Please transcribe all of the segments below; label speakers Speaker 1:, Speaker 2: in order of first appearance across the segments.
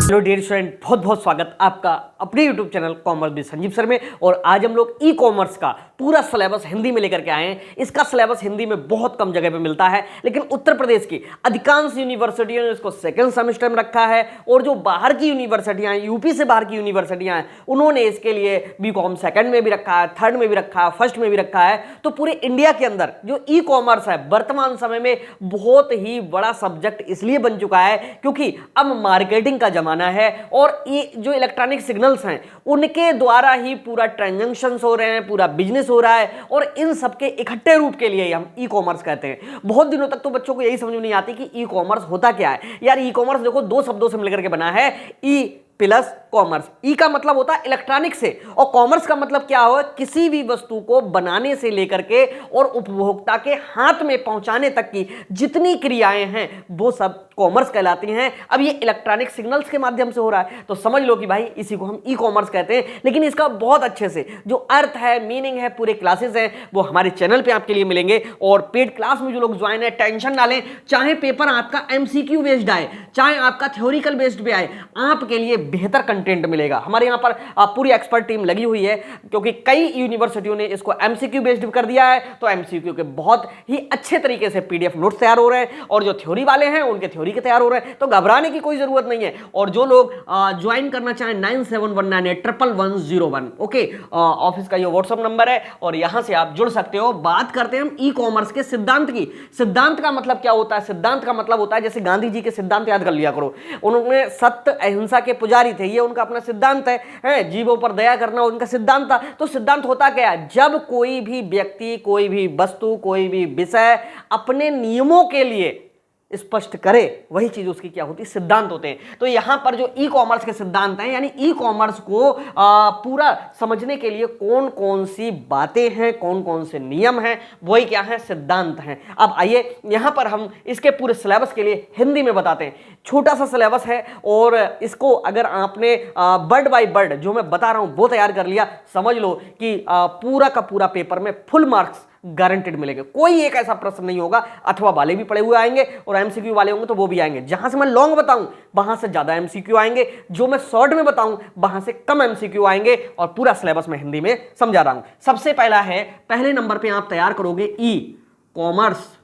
Speaker 1: Hello dear student, बहुत बहुत स्वागत आपका अपने YouTube channel commerce with Sanjeev sir में। और आज हम लोग ई कॉमर्स का पूरा सिलेबस हिंदी में लेकर के आए हैं। इसका सिलेबस हिंदी में बहुत कम जगह पे मिलता है, लेकिन उत्तर प्रदेश की अधिकांश यूनिवर्सिटियों ने इसको सेकंड सेमेस्टर में रखा है। और जो बाहर की यूनिवर्सिटियां हैं, यूपी से बाहर की यूनिवर्सिटियां हैं, उन्होंने इसके लिए बीकॉम सेकंड में भी रखा है, थर्ड में भी रखा है, फर्स्ट में भी रखा है। तो पूरे इंडिया के अंदर जो ई कॉमर्स है वर्तमान समय में बहुत ही बड़ा सब्जेक्ट इसलिए बन चुका है क्योंकि अब मार्केटिंग का जमाना है और ये जो इलेक्ट्रॉनिक सिग्नल्स हैं उनके द्वारा ही पूरा ट्रांजैक्शंस हो रहे हैं, पूरा बिजनेस हो रहा है। और इन सबके इकट्ठे रूप के लिए हम ई कॉमर्स कहते हैं। बहुत दिनों तक तो बच्चों को यही समझ में नहीं आती कि ई कॉमर्स होता क्या है। यार ई कॉमर्स देखो दो शब्दों से मिलकर के बना है, ई प्लस कॉमर्स। ई का मतलब होता है इलेक्ट्रॉनिक से, और कॉमर्स का मतलब क्या हो, किसी भी वस्तु को बनाने से लेकर के और उपभोक्ता के हाथ में पहुंचाने तक की जितनी क्रियाएं हैं वो सब कॉमर्स कहलाती हैं। अब ये इलेक्ट्रॉनिक सिग्नल्स के माध्यम से हो रहा है, तो समझ लो कि भाई इसी को हम ई कॉमर्स कहते हैं। लेकिन इसका बहुत अच्छे से जो अर्थ है, मीनिंग है, पूरे क्लासेस हैं वो हमारे चैनल पे आपके लिए मिलेंगे। और पेड क्लास में जो लोग ज्वाइन है, टेंशन ना लें, चाहे पेपर आपका एमसीक्यू बेस्ड आए, चाहे आपका थ्योरिकल बेस्ड पे आए, आपके लिए बेहतर कंटेंट मिलेगा। हमारे यहाँ पर पूरी एक्सपर्ट टीम लगी हुई है, क्योंकि कई यूनिवर्सिटियों ने इसको एमसीक्यू बेस्ड कर दिया है। तो एमसीक्यू के बहुत ही अच्छे तरीके से पीडीएफ नोट्स तैयार हो रहे हैं, और जो थ्योरी वाले हैं उनके थ्योरी के तैयार हो रहे हैं। तो घबराने की कोई जरूरत नहीं है। और जो लोग ज्वाइन करना चाहें 9719811101, ओके, ऑफिस का ये व्हाट्सएप नंबर है और यहां से आप जुड़ सकते हो। बात करते हैं हम ई कॉमर्स के सिद्धांत की। सिद्धांत का मतलब क्या होता है? सिद्धांत का मतलब होता है, जैसे गांधी जी के सिद्धांत याद कर लिया करो। उन्होंने सत्य अहिंसा के पुजारी थे, ये उनका अपना सिद्धांत है। जीवों पर दया करना उनका सिद्धांत था। तो सिद्धांत होता क्या है? जब कोई भी व्यक्ति, कोई भी वस्तु, कोई भी विषय अपने नियमों के लिए स्पष्ट करे, वही चीज उसकी क्या होती है? सिद्धांत होते हैं। तो यहां पर जो ई कॉमर्स के सिद्धांत हैं, यानी ई कॉमर्स को पूरा समझने के लिए कौन कौन सी बातें हैं, कौन कौन से नियम हैं, वही क्या है? सिद्धांत हैं। अब आइए यहां पर हम इसके पूरे सिलेबस के लिए हिंदी में बताते हैं। छोटा सा सिलेबस है, और इसको अगर आपने वर्ड बाय वर्ड जो मैं बता रहा हूं वो तैयार कर लिया, समझ लो कि पूरा का पूरा पेपर में फुल मार्क्स गारंटेड मिलेंगे। कोई एक ऐसा प्रश्न नहीं होगा, अथवा वाले भी पड़े हुए आएंगे और एमसीक्यू वाले होंगे तो वो भी आएंगे। जहां से मैं लॉन्ग बताऊं वहां से ज्यादा एमसीक्यू आएंगे, जो मैं शॉर्ट में बताऊं वहां से कम एमसीक्यू आएंगे। और पूरा सिलेबस मैं हिंदी में समझा रहा हूं। सबसे पहला है, पहले नंबर पे आप तैयार करोगे ई कॉमर्स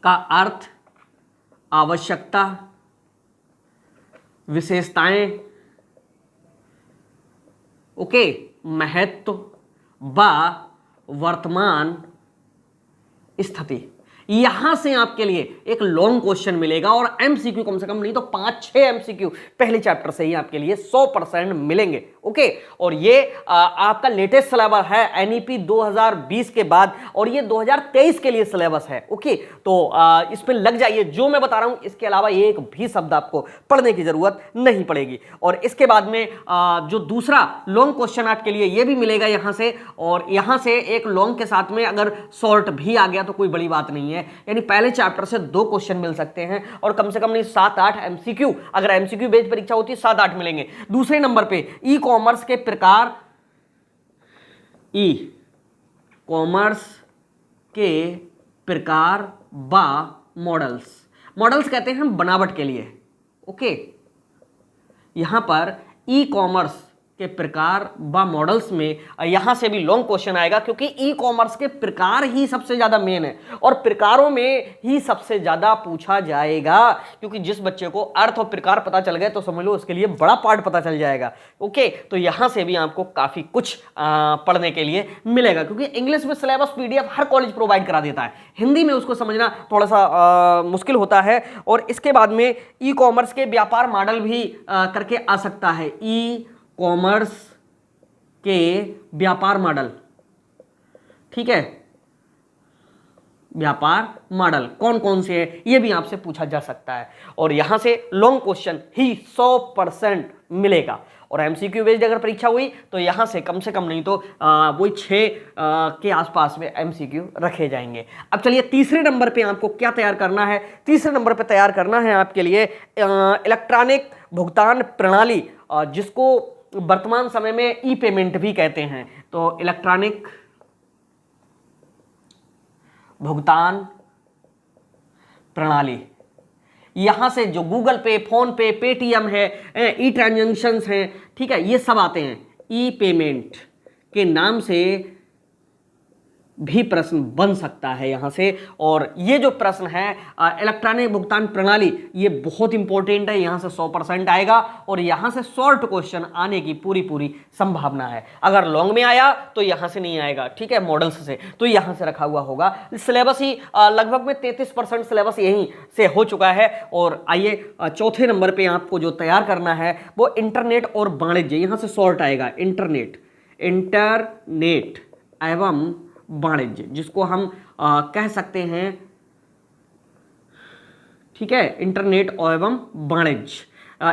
Speaker 1: का अर्थ, आवश्यकता, विशेषताएं, ओके, महत्व व वर्तमान स्थिति। यहां से आपके लिए एक लॉन्ग क्वेश्चन मिलेगा, और एमसीक्यू कम से कम नहीं तो 5-6 एमसीक्यू पहले चैप्टर से ही आपके लिए 100% मिलेंगे। ओके, और ये आपका लेटेस्ट सिलेबस है एनईपी 2020 के बाद, और ये 2023 के लिए सिलेबस है। ओके, तो इस पे लग जाइए। जो मैं बता रहा हूं इसके अलावा एक भी शब्द आपको पढ़ने की जरूरत नहीं पड़ेगी। और इसके बाद में जो दूसरा लॉन्ग क्वेश्चन आपके लिए ये भी मिलेगा यहां से, और यहां से एक लॉन्ग के साथ में अगर शॉर्ट भी आ गया तो कोई बड़ी बात नहीं है। यानी पहले चैप्टर से 2 क्वेश्चन मिल सकते हैं, और कम से कम नहीं 7-8 एमसीक्यू, अगर एमसीक्यू बेस्ड परीक्षा होती है 7-8 मिलेंगे। दूसरे नंबर पे ई कॉमर्स के प्रकार, ई कॉमर्स के प्रकार व मॉडल्स। मॉडल्स कहते हैं हम बनावट के लिए। ओके, यहां पर ई कॉमर्स के प्रकार व मॉडल्स में यहां से भी लॉन्ग क्वेश्चन आएगा, क्योंकि ई कॉमर्स के प्रकार ही सबसे ज्यादा मेन है, और प्रकारों में ही सबसे ज्यादा पूछा जाएगा। क्योंकि जिस बच्चे को अर्थ और प्रकार पता चल गए तो समझ लो उसके लिए बड़ा पार्ट पता चल जाएगा। ओके, तो यहां से भी आपको काफी कुछ पढ़ने के लिए मिलेगा, क्योंकि इंग्लिश में सिलेबस पीडीएफ हर कॉलेज प्रोवाइड करा देता है, हिंदी में उसको समझना थोड़ा सा मुश्किल होता है। और इसके बाद में ई कॉमर्स के व्यापार मॉडल भी करके आ सकता है। ई कॉमर्स के व्यापार मॉडल, ठीक है, व्यापार मॉडल कौन कौन से हैं ये भी आपसे पूछा जा सकता है। और यहां से लॉन्ग क्वेश्चन ही 100% मिलेगा। और एमसीक्यू बेस्ड अगर परीक्षा हुई तो यहां से कम नहीं तो वही 6 के आसपास में एमसीक्यू रखे जाएंगे। अब चलिए तीसरे नंबर पे आपको क्या तैयार करना है? तीसरे नंबर पे तैयार करना है आपके लिए इलेक्ट्रॉनिक भुगतान प्रणाली, जिसको वर्तमान समय में ई पेमेंट भी कहते हैं। तो इलेक्ट्रॉनिक भुगतान प्रणाली, यहां से जो गूगल पे, फोन पे, पेटीएम है, ई ट्रांजेक्शन्स हैं, ठीक है, ये सब आते हैं। ई पेमेंट के नाम से भी प्रश्न बन सकता है यहां से। और ये जो प्रश्न है इलेक्ट्रॉनिक भुगतान प्रणाली, ये बहुत इंपॉर्टेंट है, यहां से 100% आएगा और यहां से शॉर्ट क्वेश्चन आने की पूरी पूरी संभावना है। अगर लॉन्ग में आया तो यहां से नहीं आएगा, ठीक है, मॉडल्स से, तो यहां से रखा हुआ होगा। सिलेबस ही लगभग में 33% सिलेबस यहीं से हो चुका है। और आइए चौथे नंबर पे आपको जो तैयार करना है वो इंटरनेट और वाणिज्य, यहां से शॉर्ट आएगा इंटरनेट एवं वाणिज्य, जिसको हम कह सकते हैं, ठीक है, इंटरनेट एवं वाणिज्य।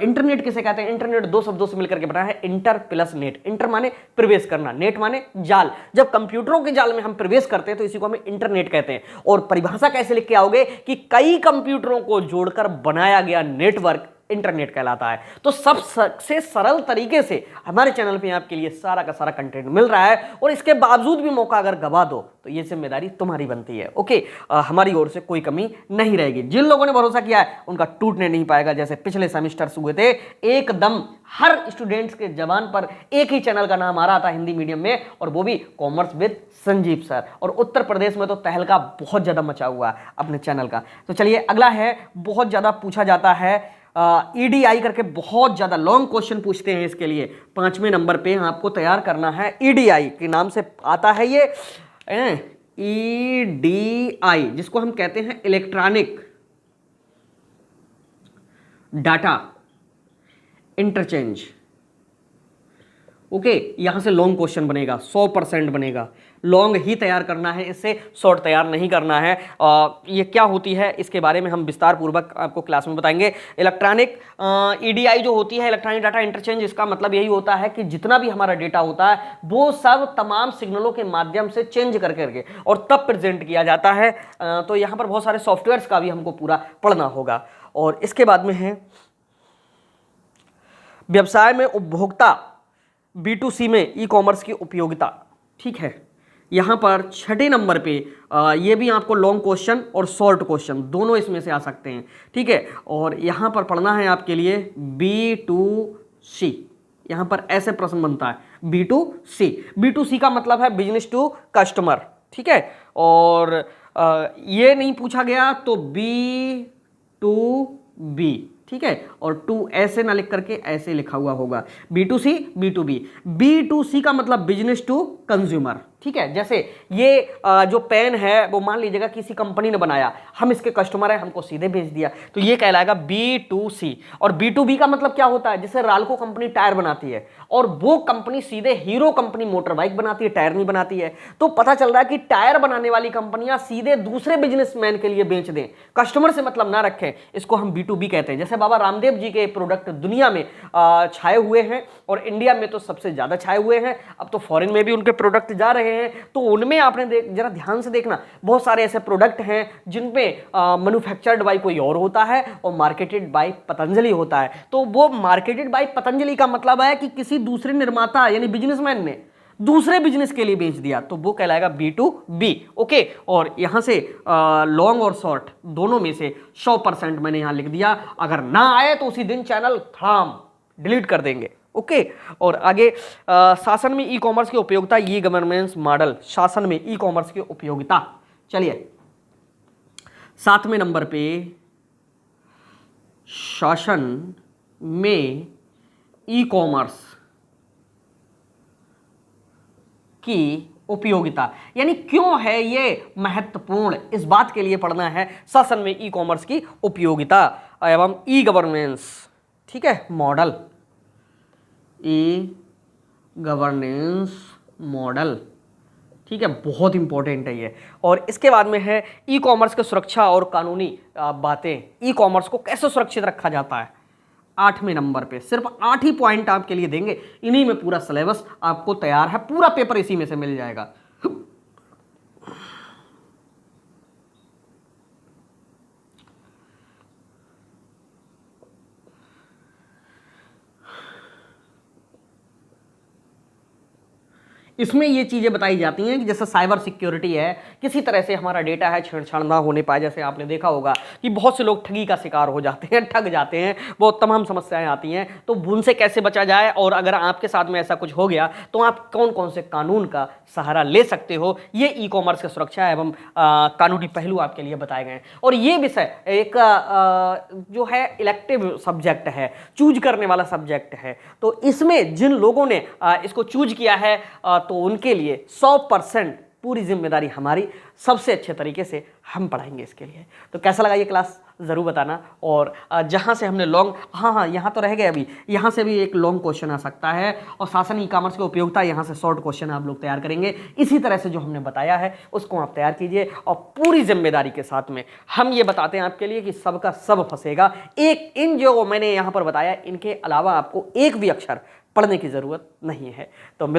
Speaker 1: इंटरनेट किसे कहते हैं? इंटरनेट दो शब्दों से मिलकर के बना है, इंटर प्लस नेट। इंटर माने प्रवेश करना, नेट माने जाल। जब कंप्यूटरों के जाल में हम प्रवेश करते हैं तो इसी को हम इंटरनेट कहते हैं। और परिभाषा कैसे लिख के आओगे कि कई कंप्यूटरों को जोड़कर बनाया गया नेटवर्क इंटरनेट कहलाता है। तो सबसे सरल तरीके से हमारे चैनल पे आपके लिए सारा का सारा कंटेंट मिल रहा है, और इसके बावजूद भी मौका अगर गवा दो तो ये जिम्मेदारी तुम्हारी बनती है। ओके, हमारी ओर से कोई कमी नहीं रहेगी। जिन लोगों ने भरोसा किया है उनका टूटने नहीं पाएगा। जैसे पिछले सेमेस्टर्स हुए थे, एकदम हर स्टूडेंट्स के जबान पर एक ही चैनल का नाम आ रहा था हिंदी मीडियम में, और वो भी कॉमर्स विद संजीव सर। और उत्तर प्रदेश में तो तहलका बहुत ज्यादा मचा हुआ है अपने चैनल का। तो चलिए अगला है, बहुत ज्यादा पूछा जाता है ईडीआई करके, बहुत ज्यादा लॉन्ग क्वेश्चन पूछते हैं इसके लिए। 5वें नंबर पे आपको तैयार करना है, ईडीआई के नाम से आता है ये, ईडीआई, जिसको हम कहते हैं इलेक्ट्रॉनिक डाटा इंटरचेंज। ओके, यहां से लॉन्ग क्वेश्चन बनेगा, 100% बनेगा। लॉन्ग ही तैयार करना है, इससे शॉर्ट तैयार नहीं करना है। ये क्या होती है इसके बारे में हम विस्तार पूर्वक आपको क्लास में बताएंगे। इलेक्ट्रॉनिक ईडीआई जो होती है, इलेक्ट्रॉनिक डाटा इंटरचेंज, इसका मतलब यही होता है कि जितना भी हमारा डेटा होता है वो सब तमाम सिग्नलों के माध्यम से चेंज कर करके और तब प्रेजेंट किया जाता है। तो यहाँ पर बहुत सारे सॉफ्टवेयर्स का भी हमको पूरा पढ़ना होगा। और इसके बाद में है व्यवसाय में उपभोक्ता B2C में ई कॉमर्स की उपयोगिता। ठीक है, यहां पर 6 नंबर पे ये भी आपको लॉन्ग क्वेश्चन और शॉर्ट क्वेश्चन दोनों इसमें से आ सकते हैं। ठीक है, और यहां पर पढ़ना है आपके लिए B2C। यहां पर ऐसे प्रश्न बनता है B2C का मतलब है बिजनेस टू कस्टमर। ठीक है, और ये नहीं पूछा गया तो B2B। ठीक है, और 2 ऐसे ना लिख करके ऐसे लिखा हुआ होगा, B2C B2B। B2C का मतलब बिजनेस टू कंज्यूमर। ठीक है, जैसे ये जो पेन है वो मान लीजिएगा किसी कंपनी ने बनाया, हम इसके कस्टमर हैं, हमको सीधे भेज दिया, तो ये कहलाएगा B2C। और B2B का मतलब क्या होता है? जैसे राल्को कंपनी टायर बनाती है और वो कंपनी सीधे हीरो कंपनी मोटर बाइक बनाती है, टायर नहीं बनाती है। तो पता चल रहा है कि टायर बनाने वाली कंपनियां सीधे दूसरे बिजनेसमैन के लिए बेच दें, कस्टमर से मतलब ना रखें, इसको हम B2B कहते हैं। जैसे बाबा रामदेव जी के प्रोडक्ट दुनिया में छाए हुए हैं और इंडिया में तो सबसे ज्यादा छाए हुए हैं, अब तो फॉरेन में भी उनके प्रोडक्ट जा रहे हैं। तो उनमें आपने जरा ध्यान से देखना, बहुत सारे ऐसे प्रोडक्ट हैं जिनमें मैन्युफैक्चर्ड बाय कोई और होता है और मार्केटेड बाय पतंजलि होता है। तो वो मार्केटेड बाय पतंजलि का मतलब है कि किसी दूसरे निर्माता यानी बिजनेसमैन ने दूसरे बिजनेस के लिए बेच दिया, तो वो कहलाएगा B2B। ओके, और यहां से लॉन्ग और शॉर्ट दोनों में से 100% मैंने यहां लिख दिया। अगर ना आए तो उसी दिन चैनल थम डिलीट कर देंगे। ओके, और आगे शासन में ई कॉमर्स की उपयोगिता, ई गवर्नेंस मॉडल, शासन में ई कॉमर्स की उपयोगिता। चलिए 7वें नंबर पे शासन में ई कॉमर्स की उपयोगिता, यानी क्यों है ये महत्वपूर्ण, इस बात के लिए पढ़ना है शासन में ई कॉमर्स की उपयोगिता एवं ई गवर्नेंस। ठीक है, मॉडल, ई गवर्नेंस मॉडल। ठीक है, बहुत इंपॉर्टेंट है ये। और इसके बाद में है ई कॉमर्स की सुरक्षा और कानूनी बातें, ई कॉमर्स को कैसे सुरक्षित रखा जाता है। 8वें नंबर पे सिर्फ 8 ही पॉइंट आपके लिए देंगे, इन्हीं में पूरा सिलेबस आपको तैयार है, पूरा पेपर इसी में से मिल जाएगा। इसमें ये चीज़ें बताई जाती हैं कि जैसे साइबर सिक्योरिटी है, किसी तरह से हमारा डेटा है छेड़छाड़ ना होने पाए। जैसे आपने देखा होगा कि बहुत से लोग ठगी का शिकार हो जाते हैं, ठग जाते हैं, बहुत तमाम समस्याएं आती हैं, तो उनसे कैसे बचा जाए, और अगर आपके साथ में ऐसा कुछ हो गया तो आप कौन कौन से कानून का सहारा ले सकते हो, ये ई कॉमर्स की सुरक्षा एवं कानूनी पहलू आपके लिए बताए गए हैं। और ये विषय एक जो है इलेक्टिव सब्जेक्ट है, चूज करने वाला सब्जेक्ट है। तो इसमें जिन लोगों ने इसको चूज किया है तो उनके लिए 100% पूरी जिम्मेदारी हमारी, सबसे अच्छे तरीके से हम पढ़ाएंगे इसके लिए। तो कैसा लगा ये क्लास ज़रूर बताना। और जहाँ से हमने लॉन्ग, हाँ यहाँ तो रह गए, अभी यहाँ से भी एक लॉन्ग क्वेश्चन आ सकता है, और शासन ई कॉमर्स की उपयोगिता, यहाँ से शॉर्ट क्वेश्चन आप लोग तैयार करेंगे। इसी तरह से जो हमने बताया है उसको आप तैयार कीजिए, और पूरी जिम्मेदारी के साथ में हम ये बताते हैं आपके लिए कि सबका सब फंसेगा। एक इन जो मैंने यहाँ पर बताया, इनके अलावा आपको एक भी अक्षर पढ़ने की ज़रूरत नहीं है। तो मिलते